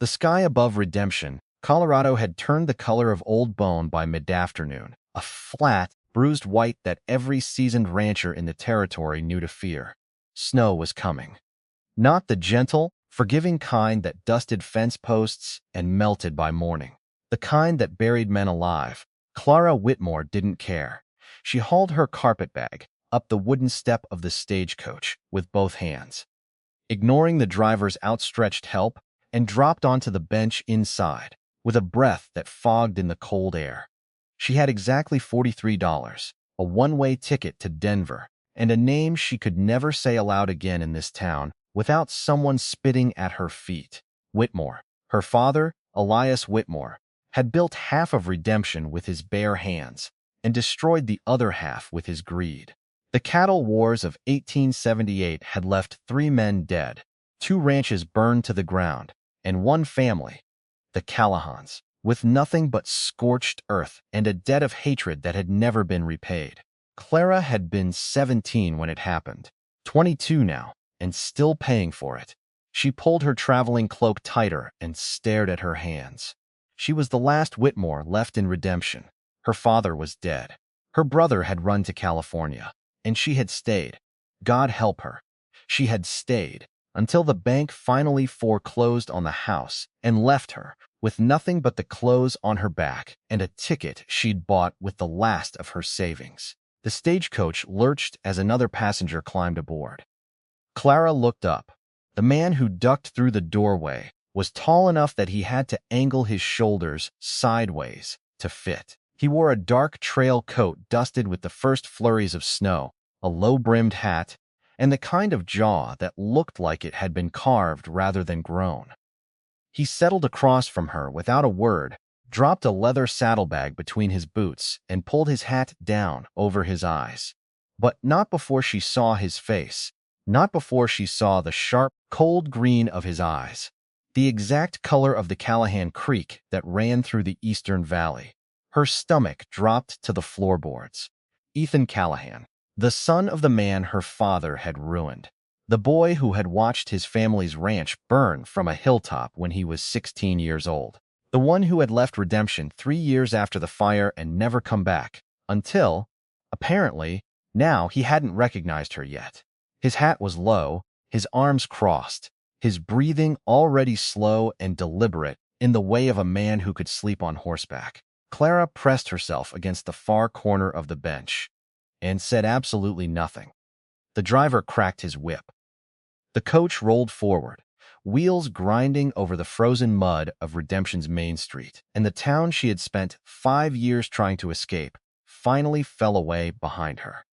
The sky above Redemption, Colorado had turned the color of old bone by mid-afternoon, a flat, bruised white that every seasoned rancher in the territory knew to fear. Snow was coming. Not the gentle, forgiving kind that dusted fence posts and melted by morning. The kind that buried men alive. Clara Whitmore didn't care. She hauled her carpetbag up the wooden step of the stagecoach with both hands, ignoring the driver's outstretched help, and dropped onto the bench inside, with a breath that fogged in the cold air. She had exactly $43, a one-way ticket to Denver, and a name she could never say aloud again in this town without someone spitting at her feet. Whitmore. Her father, Elias Whitmore, had built half of Redemption with his bare hands and destroyed the other half with his greed. The cattle wars of 1878 had left 3 men dead, 2 ranches burned to the ground, and 1 family, the Callahans, with nothing but scorched earth and a debt of hatred that had never been repaid. Clara had been 17 when it happened, 22 now, and still paying for it. She pulled her traveling cloak tighter and stared at her hands. She was the last Whitmore left in Redemption. Her father was dead. Her brother had run to California, and she had stayed. God help her. She had stayed until the bank finally foreclosed on the house and left her with nothing but the clothes on her back and a ticket she'd bought with the last of her savings. The stagecoach lurched as another passenger climbed aboard. Clara looked up. The man who ducked through the doorway was tall enough that he had to angle his shoulders sideways to fit. He wore a dark trail coat dusted with the first flurries of snow, a low-brimmed hat, and the kind of jaw that looked like it had been carved rather than grown. He settled across from her without a word, dropped a leather saddlebag between his boots, and pulled his hat down over his eyes. But not before she saw his face, not before she saw the sharp, cold green of his eyes, the exact color of the Callahan Creek that ran through the eastern valley. Her stomach dropped to the floorboards. Ethan Callahan, the son of the man her father had ruined. The boy who had watched his family's ranch burn from a hilltop when he was 16 years old. The one who had left Redemption 3 years after the fire and never come back, until, apparently, now he hadn't recognized her yet. His hat was low, his arms crossed, his breathing already slow and deliberate in the way of a man who could sleep on horseback. Clara pressed herself against the far corner of the bench and said absolutely nothing. The driver cracked his whip. The coach rolled forward, wheels grinding over the frozen mud of Redemption's Main Street, and the town she had spent 5 years trying to escape finally fell away behind her.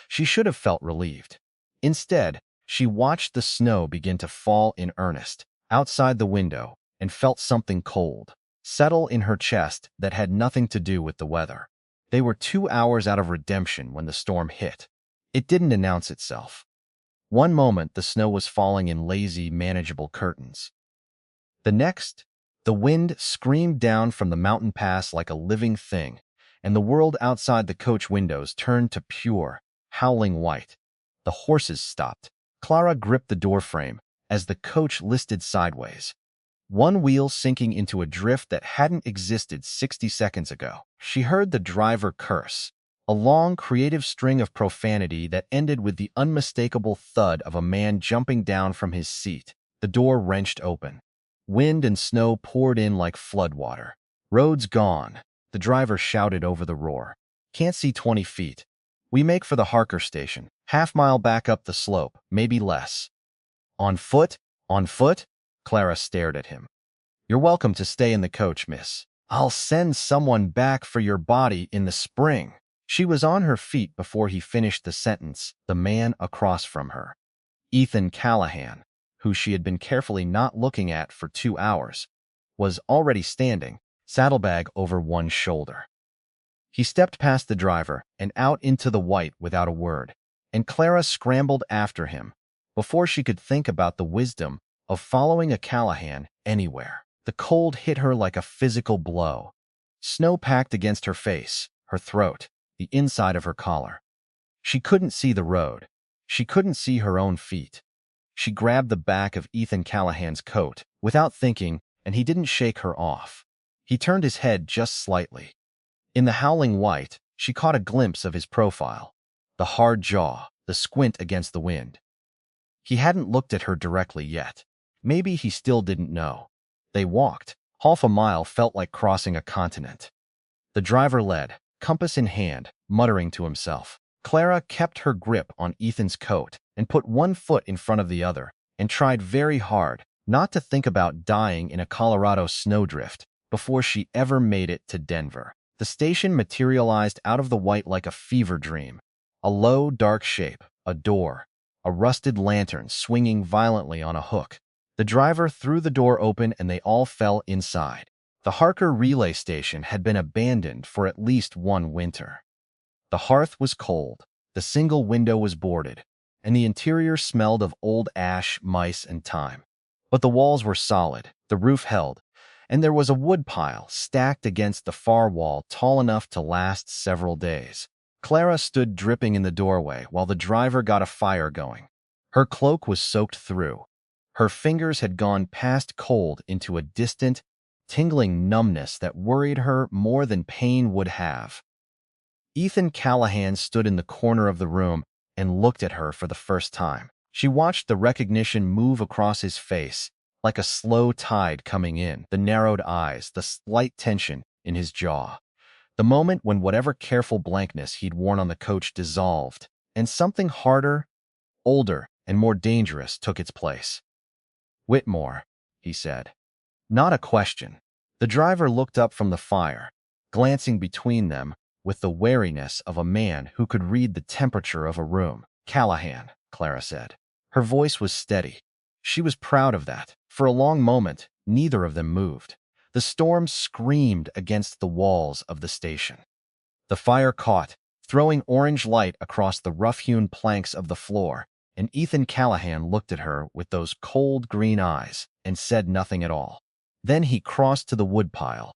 She should have felt relieved. Instead, she watched the snow begin to fall in earnest outside the window and felt something cold settle in her chest that had nothing to do with the weather. They were 2 hours out of Redemption when the storm hit. It didn't announce itself. One moment, the snow was falling in lazy, manageable curtains. The next, the wind screamed down from the mountain pass like a living thing, and the world outside the coach windows turned to pure, howling white. The horses stopped. Clara gripped the doorframe as the coach listed sideways, one wheel sinking into a drift that hadn't existed 60 seconds ago. She heard the driver curse, a long, creative string of profanity that ended with the unmistakable thud of a man jumping down from his seat. The door wrenched open. Wind and snow poured in like floodwater. "Road's gone," the driver shouted over the roar. "Can't see 20 feet. We make for the Harker station, half-mile back up the slope, maybe less." "On foot? On foot?" Clara stared at him. "You're welcome to stay in the coach, miss. I'll send someone back for your body in the spring." She was on her feet before he finished the sentence. The man across from her, Ethan Callahan, who she had been carefully not looking at for 2 hours, was already standing, saddlebag over one shoulder. He stepped past the driver and out into the white without a word, and Clara scrambled after him before she could think about the wisdom of following a Callahan anywhere. The cold hit her like a physical blow. Snow packed against her face, her throat, the inside of her collar. She couldn't see the road. She couldn't see her own feet. She grabbed the back of Ethan Callahan's coat without thinking and he didn't shake her off. He turned his head just slightly. In the howling white, she caught a glimpse of his profile. The hard jaw, the squint against the wind. He hadn't looked at her directly yet. Maybe he still didn't know. They walked. Half a mile felt like crossing a continent. The driver led, compass in hand, muttering to himself. Clara kept her grip on Ethan's coat and put one foot in front of the other and tried very hard not to think about dying in a Colorado snowdrift before she ever made it to Denver. The station materialized out of the white like a fever dream. A low, dark shape, a door, a rusted lantern swinging violently on a hook. The driver threw the door open and they all fell inside. The Harker relay station had been abandoned for at least one winter. The hearth was cold, the single window was boarded, and the interior smelled of old ash, mice, and time. But the walls were solid, the roof held, and there was a wood pile stacked against the far wall tall enough to last several days. Clara stood dripping in the doorway while the driver got a fire going. Her cloak was soaked through. Her fingers had gone past cold into a distant, tingling numbness that worried her more than pain would have. Ethan Callahan stood in the corner of the room and looked at her for the first time. She watched the recognition move across his face, like a slow tide coming in, the narrowed eyes, the slight tension in his jaw. The moment when whatever careful blankness he'd worn on the coach dissolved, and something harder, older, and more dangerous took its place. "Whitmore," he said. Not a question. The driver looked up from the fire, glancing between them with the wariness of a man who could read the temperature of a room. "Callahan," Clara said. Her voice was steady. She was proud of that. For a long moment, neither of them moved. The storm screamed against the walls of the station. The fire caught, throwing orange light across the rough-hewn planks of the floor, and Ethan Callahan looked at her with those cold green eyes and said nothing at all. Then he crossed to the woodpile,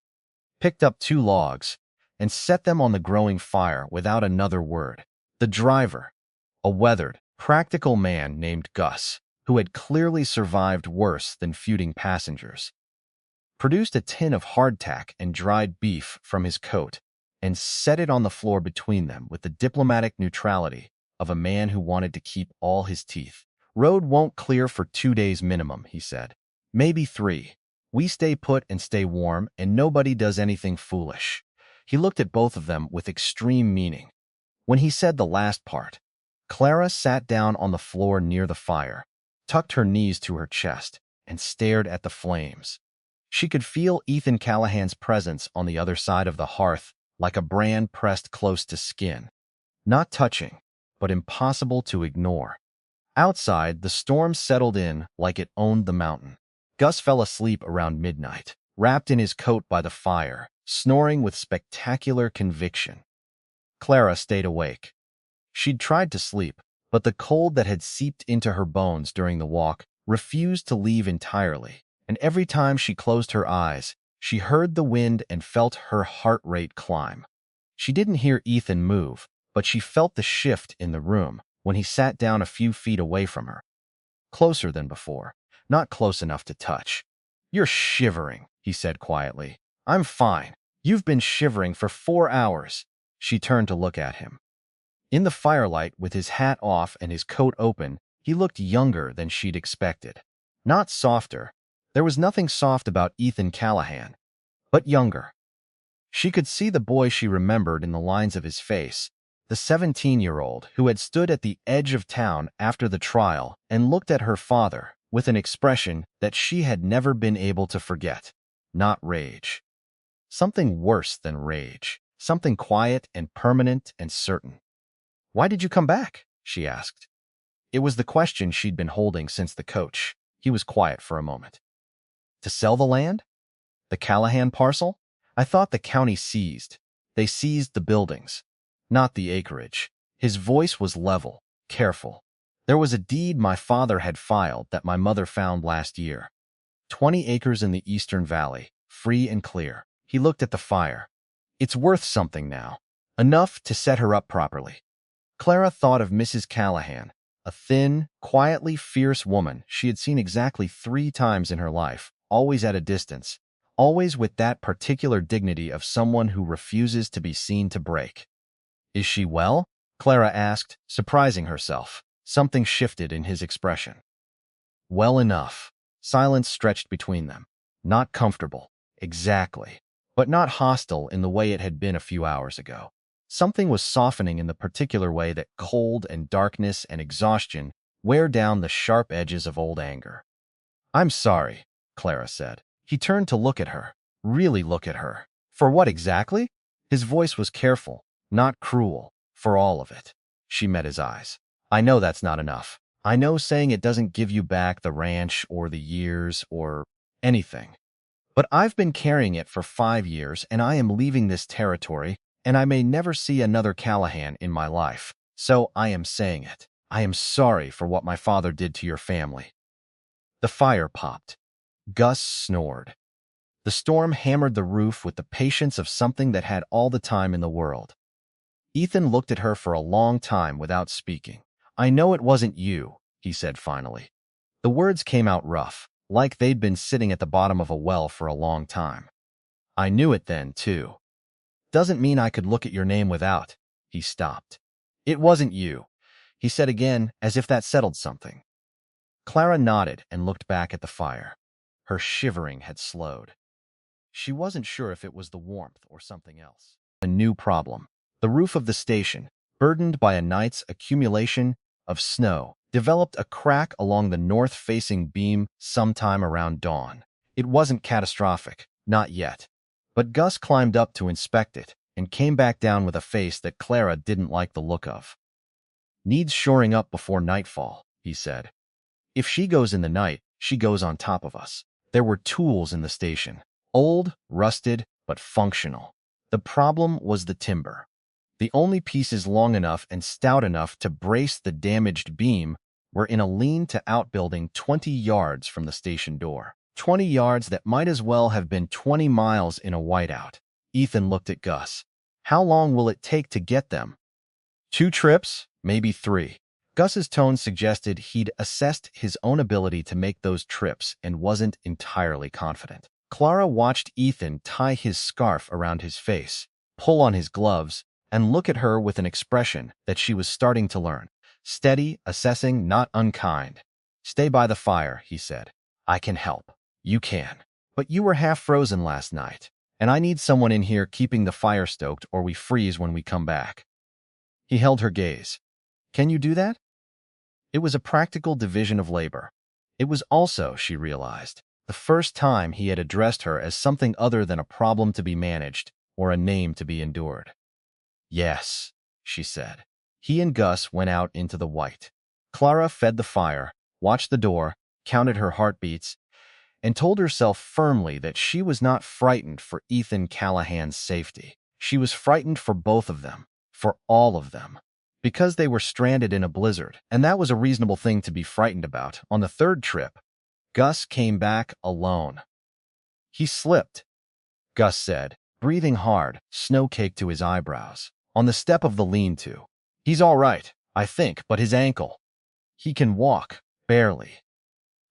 picked up 2 logs, and set them on the growing fire without another word. The driver, a weathered, practical man named Gus, who had clearly survived worse than feuding passengers, produced a tin of hardtack and dried beef from his coat and set it on the floor between them with the diplomatic neutrality of a man who wanted to keep all his teeth. "Road won't clear for 2 days minimum," he said. "Maybe 3. We stay put and stay warm, and nobody does anything foolish." He looked at both of them with extreme meaning. When he said the last part, Clara sat down on the floor near the fire, tucked her knees to her chest, and stared at the flames. She could feel Ethan Callahan's presence on the other side of the hearth like a brand pressed close to skin. Not touching, but impossible to ignore. Outside, the storm settled in like it owned the mountain. Gus fell asleep around midnight, wrapped in his coat by the fire, snoring with spectacular conviction. Clara stayed awake. She'd tried to sleep, but the cold that had seeped into her bones during the walk refused to leave entirely, and every time she closed her eyes, she heard the wind and felt her heart rate climb. She didn't hear Ethan move, but she felt the shift in the room when he sat down a few feet away from her. Closer than before, not close enough to touch. "You're shivering," he said quietly. "I'm fine. You've been shivering for 4 hours." She turned to look at him. In the firelight, with his hat off and his coat open, he looked younger than she'd expected. Not softer. There was nothing soft about Ethan Callahan, but younger. She could see the boy she remembered in the lines of his face, the 17-year-old who had stood at the edge of town after the trial and looked at her father with an expression that she had never been able to forget. Not rage. Something worse than rage. Something quiet and permanent and certain. "Why did you come back?" she asked. It was the question she'd been holding since the coach. He was quiet for a moment. "To sell the land? The Callahan parcel? I thought the county seized. They seized the buildings, not the acreage." His voice was level, careful. "There was a deed my father had filed that my mother found last year. 20 acres in the Eastern Valley, free and clear." He looked at the fire. "It's worth something now. Enough to set her up properly." Clara thought of Mrs. Callahan, a thin, quietly fierce woman she had seen exactly 3 times in her life, always at a distance, always with that particular dignity of someone who refuses to be seen to break. "Is she well?" Clara asked, surprising herself. Something shifted in his expression. "Well enough." Silence stretched between them. Not comfortable, exactly, but not hostile in the way it had been a few hours ago. Something was softening in the particular way that cold and darkness and exhaustion wear down the sharp edges of old anger. "I'm sorry," Clara said. He turned to look at her, really look at her. "For what exactly?" His voice was careful, not cruel, for all of it. She met his eyes. "I know that's not enough. I know saying it doesn't give you back the ranch or the years or anything. But I've been carrying it for 5 years, and I am leaving this territory, and I may never see another Callahan in my life. So I am saying it. I am sorry for what my father did to your family." The fire popped. Gus snored. The storm hammered the roof with the patience of something that had all the time in the world. Ethan looked at her for a long time without speaking. "I know it wasn't you," he said finally. The words came out rough, like they'd been sitting at the bottom of a well for a long time. "I knew it then, too. Doesn't mean I could look at your name without." He stopped. "It wasn't you," he said again, as if that settled something. Clara nodded and looked back at the fire. Her shivering had slowed. She wasn't sure if it was the warmth or something else. A new problem. The roof of the station, burdened by a night's accumulation of snow, developed a crack along the north-facing beam sometime around dawn. It wasn't catastrophic, not yet. But Gus climbed up to inspect it and came back down with a face that Clara didn't like the look of. "Needs shoring up before nightfall," he said. "If she goes in the night, she goes on top of us." There were tools in the station. Old, rusted, but functional. The problem was the timber. The only pieces long enough and stout enough to brace the damaged beam were in a lean-to outbuilding 20 yards from the station door. 20 yards that might as well have been 20 miles in a whiteout. Ethan looked at Gus. "How long will it take to get them?" "2 trips, maybe 3. Gus's tone suggested he'd assessed his own ability to make those trips and wasn't entirely confident. Clara watched Ethan tie his scarf around his face, pull on his gloves, and look at her with an expression that she was starting to learn. Steady, assessing, not unkind. "Stay by the fire," he said. "I can help." "You can. But you were half frozen last night, and I need someone in here keeping the fire stoked or we freeze when we come back." He held her gaze. "Can you do that?" It was a practical division of labor. It was also, she realized, the first time he had addressed her as something other than a problem to be managed or a name to be endured. "Yes," she said. He and Gus went out into the white. Clara fed the fire, watched the door, counted her heartbeats, and told herself firmly that she was not frightened for Ethan Callahan's safety. She was frightened for both of them, for all of them. Because they were stranded in a blizzard, and that was a reasonable thing to be frightened about. On the third trip, Gus came back alone. "He slipped," Gus said, breathing hard, snow caked to his eyebrows, "on the step of the lean-to. He's all right, I think, but his ankle. He can walk, barely."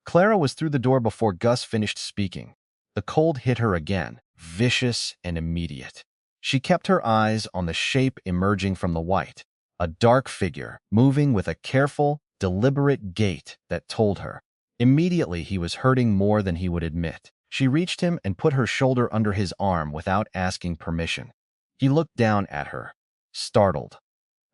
Clara was through the door before Gus finished speaking. The cold hit her again, vicious and immediate. She kept her eyes on the shape emerging from the white. A dark figure, moving with a careful, deliberate gait that told her. Immediately he was hurting more than he would admit. She reached him and put her shoulder under his arm without asking permission. He looked down at her, startled.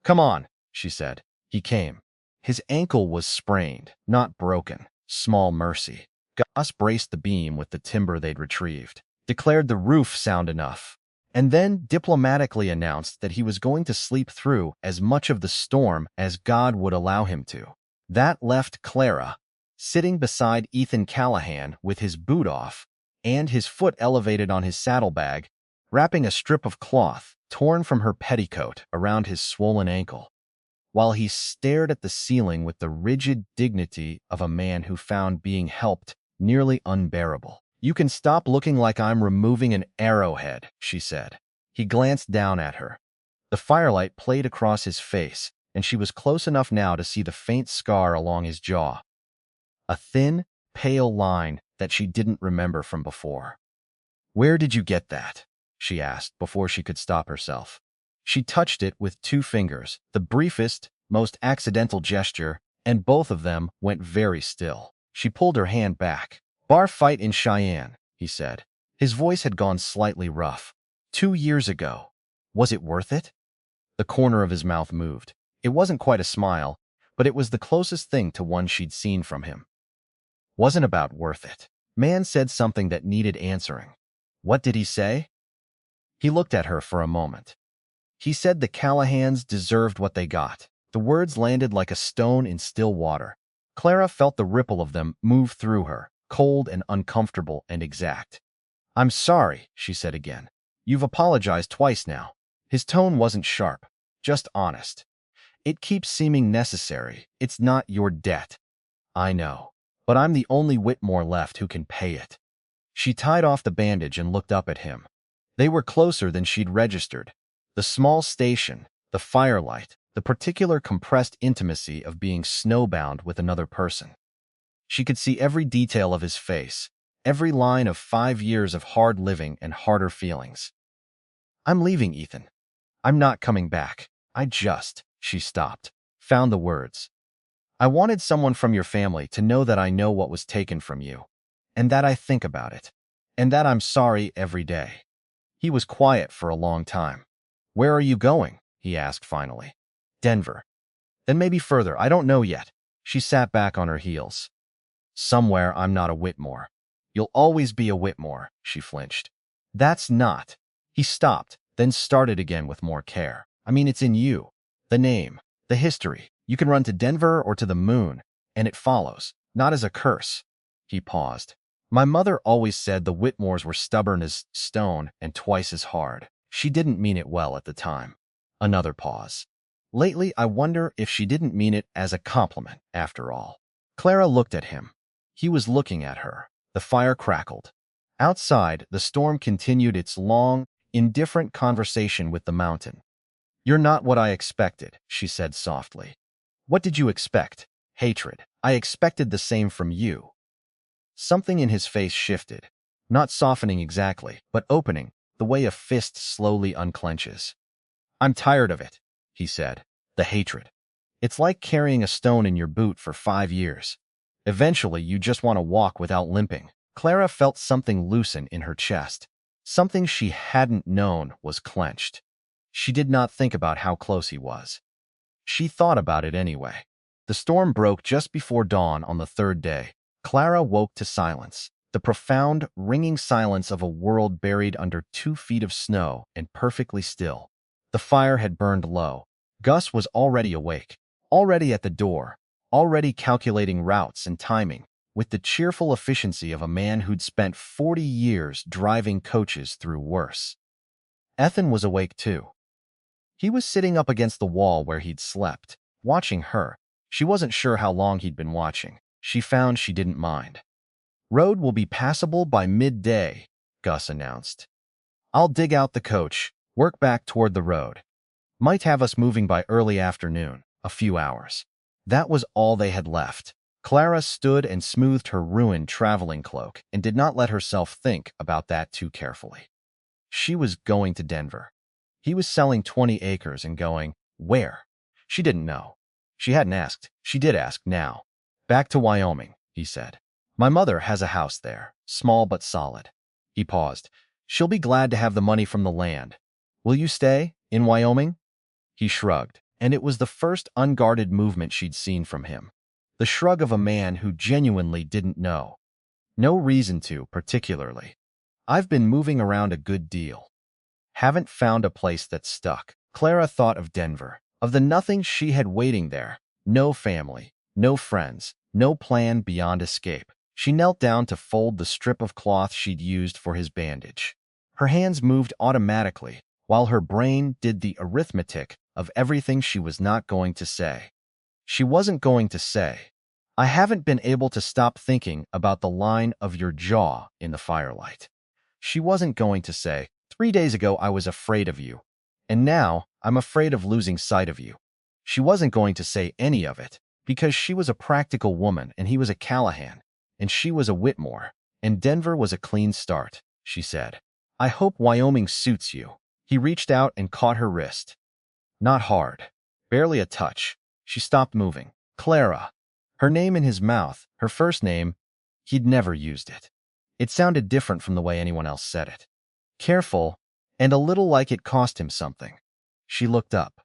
"Come on," she said. He came. His ankle was sprained, not broken. Small mercy. Gus braced the beam with the timber they'd retrieved, declared the roof sound enough, and then diplomatically announced that he was going to sleep through as much of the storm as God would allow him to. That left Clara, sitting beside Ethan Callahan with his boot off and his foot elevated on his saddlebag, wrapping a strip of cloth, torn from her petticoat, around his swollen ankle, while he stared at the ceiling with the rigid dignity of a man who found being helped nearly unbearable. "You can stop looking like I'm removing an arrowhead," she said. He glanced down at her. The firelight played across his face, and she was close enough now to see the faint scar along his jaw. A thin, pale line that she didn't remember from before. "Where did you get that?" she asked before she could stop herself. She touched it with 2 fingers, the briefest, most accidental gesture, and both of them went very still. She pulled her hand back. "Bar fight in Cheyenne," he said. His voice had gone slightly rough. 2 years ago. Was it worth it? The corner of his mouth moved. It wasn't quite a smile, but it was the closest thing to one she'd seen from him. Wasn't about worth it. Man said something that needed answering. What did he say? He looked at her for a moment. He said the Callahans deserved what they got. The words landed like a stone in still water. Clara felt the ripple of them move through her, cold and uncomfortable and exact. "I'm sorry," she said again. "You've apologized twice now." His tone wasn't sharp, just honest. "It keeps seeming necessary. It's not your debt." "I know, but I'm the only Whitmore left who can pay it." She tied off the bandage and looked up at him. They were closer than she'd registered. The small station, the firelight, the particular compressed intimacy of being snowbound with another person. She could see every detail of his face, every line of 5 years of hard living and harder feelings. "I'm leaving, Ethan. I'm not coming back. She stopped, found the words. "I wanted someone from your family to know that I know what was taken from you, and that I think about it, and that I'm sorry every day." He was quiet for a long time. "Where are you going?" he asked finally. "Denver. Then maybe further. I don't know yet." She sat back on her heels. "Somewhere I'm not a Whitmore." "You'll always be a Whitmore," she flinched. "That's not." He stopped, then started again with more care. "I mean, it's in you. The name, the history. You can run to Denver or to the moon, and it follows, not as a curse." He paused. "My mother always said the Whitmores were stubborn as stone and twice as hard. She didn't mean it well at the time." Another pause. Lately, I wonder if she didn't mean it as a compliment, after all. Clara looked at him. He was looking at her. The fire crackled. Outside, the storm continued its long, indifferent conversation with the mountain. "You're not what I expected," she said softly. "What did you expect?" "Hatred. I expected the same from you." Something in his face shifted, not softening exactly, but opening, the way a fist slowly unclenches. "I'm tired of it," he said. "The hatred. It's like carrying a stone in your boot for 5 years. Eventually, you just want to walk without limping." Clara felt something loosen in her chest. Something she hadn't known was clenched. She did not think about how close he was. She thought about it anyway. The storm broke just before dawn on the 3rd day. Clara woke to silence, the profound, ringing silence of a world buried under 2 feet of snow and perfectly still. The fire had burned low. Gus was already awake, already at the door, already calculating routes and timing, with the cheerful efficiency of a man who'd spent 40 years driving coaches through worse. Ethan was awake too. He was sitting up against the wall where he'd slept, watching her. She wasn't sure how long he'd been watching. She found she didn't mind. "Road will be passable by midday," Gus announced. "I'll dig out the coach, work back toward the road. Might have us moving by early afternoon, a few hours." That was all they had left. Clara stood and smoothed her ruined traveling cloak and did not let herself think about that too carefully. She was going to Denver. He was selling 20 acres and going, where? She didn't know. She hadn't asked. She did ask now. "Back to Wyoming," he said. "My mother has a house there, small but solid." He paused. "She'll be glad to have the money from the land. Will you stay in Wyoming?" He shrugged, and it was the first unguarded movement she'd seen from him. The shrug of a man who genuinely didn't know. No reason to, particularly. "I've been moving around a good deal. Haven't found a place that stuck." Clara thought of Denver, of the nothing she had waiting there. No family, no friends, no plan beyond escape. She knelt down to fold the strip of cloth she'd used for his bandage. Her hands moved automatically, while her brain did the arithmetic of everything she was not going to say. She wasn't going to say, "I haven't been able to stop thinking about the line of your jaw in the firelight." She wasn't going to say, "3 days ago I was afraid of you, and now I'm afraid of losing sight of you." She wasn't going to say any of it, because she was a practical woman and he was a Callahan, and she was a Whitmore, And Denver was a clean start, she said. I hope Wyoming suits you. He reached out and caught her wrist. Not hard. Barely a touch. She stopped moving. Clara. Her name in his mouth, her first name, he'd never used it. It sounded different from the way anyone else said it. Careful, and a little like it cost him something. She looked up.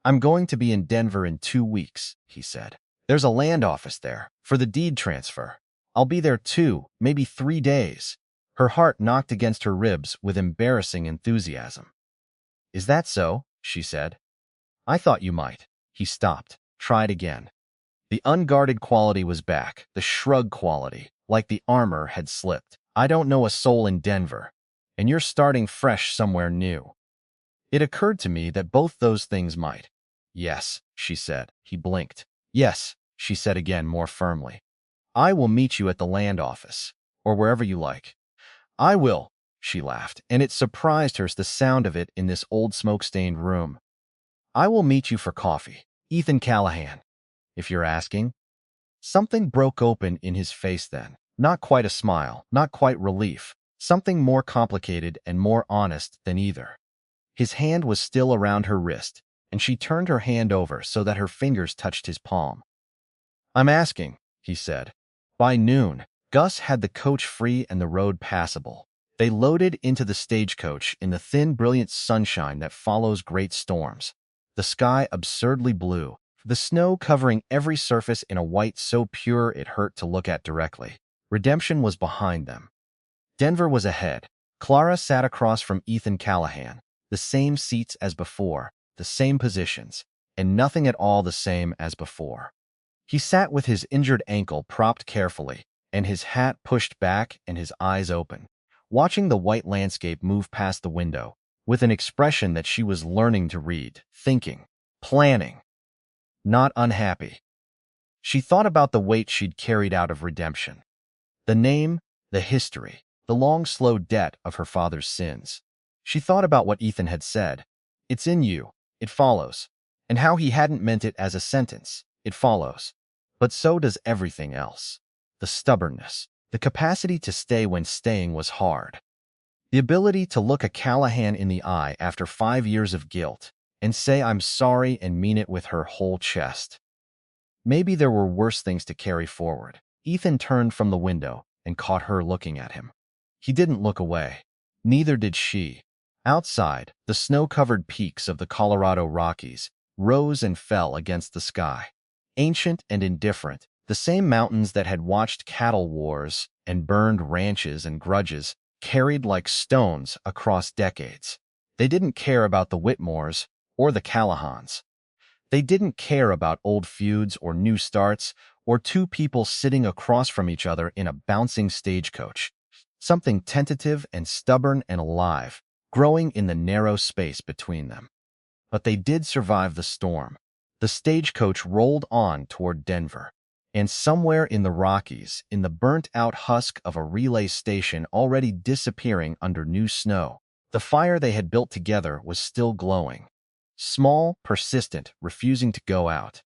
I'm going to be in Denver in 2 weeks, he said. There's a land office there, for the deed transfer. I'll be there 2, maybe 3 days. Her heart knocked against her ribs with embarrassing enthusiasm. Is that so? She said. I thought you might. He stopped, tried again. The unguarded quality was back, the shrug quality, like the armor had slipped. I don't know a soul in Denver, and you're starting fresh somewhere new. It occurred to me that both those things might. Yes, she said. He blinked. Yes, she said again more firmly. I will meet you at the land office, or wherever you like. I will, she laughed, and it surprised her the sound of it in this old smoke-stained room. I will meet you for coffee, Ethan Callahan, if you're asking. Something broke open in his face then. Not quite a smile, not quite relief. Something more complicated and more honest than either. His hand was still around her wrist, and she turned her hand over so that her fingers touched his palm. I'm asking, he said. By noon, Gus had the coach free and the road passable. They loaded into the stagecoach in the thin, brilliant sunshine that follows great storms. The sky absurdly blue, the snow covering every surface in a white so pure it hurt to look at directly. Redemption was behind them. Denver was ahead. Clara sat across from Ethan Callahan, the same seats as before, the same positions, and nothing at all the same as before. He sat with his injured ankle propped carefully, and his hat pushed back and his eyes open, watching the white landscape move past the window, with an expression that she was learning to read, thinking, planning, not unhappy. She thought about the weight she'd carried out of redemption. The name, the history, the long, slow debt of her father's sins. She thought about what Ethan had said. It's in you. It follows. And how he hadn't meant it as a sentence. It follows. But so does everything else. The stubbornness. The capacity to stay when staying was hard. The ability to look a Callahan in the eye after 5 years of guilt and say I'm sorry and mean it with her whole chest. Maybe there were worse things to carry forward. Ethan turned from the window and caught her looking at him. He didn't look away. Neither did she. Outside, the snow-covered peaks of the Colorado Rockies rose and fell against the sky. Ancient and indifferent, the same mountains that had watched cattle wars and burned ranches and grudges carried like stones across decades. They didn't care about the Whitmores or the Callahans. They didn't care about old feuds or new starts or two people sitting across from each other in a bouncing stagecoach. Something tentative and stubborn and alive, growing in the narrow space between them. But they did survive the storm. The stagecoach rolled on toward Denver, and somewhere in the Rockies, in the burnt-out husk of a relay station already disappearing under new snow, the fire they had built together was still glowing. Small, persistent, refusing to go out.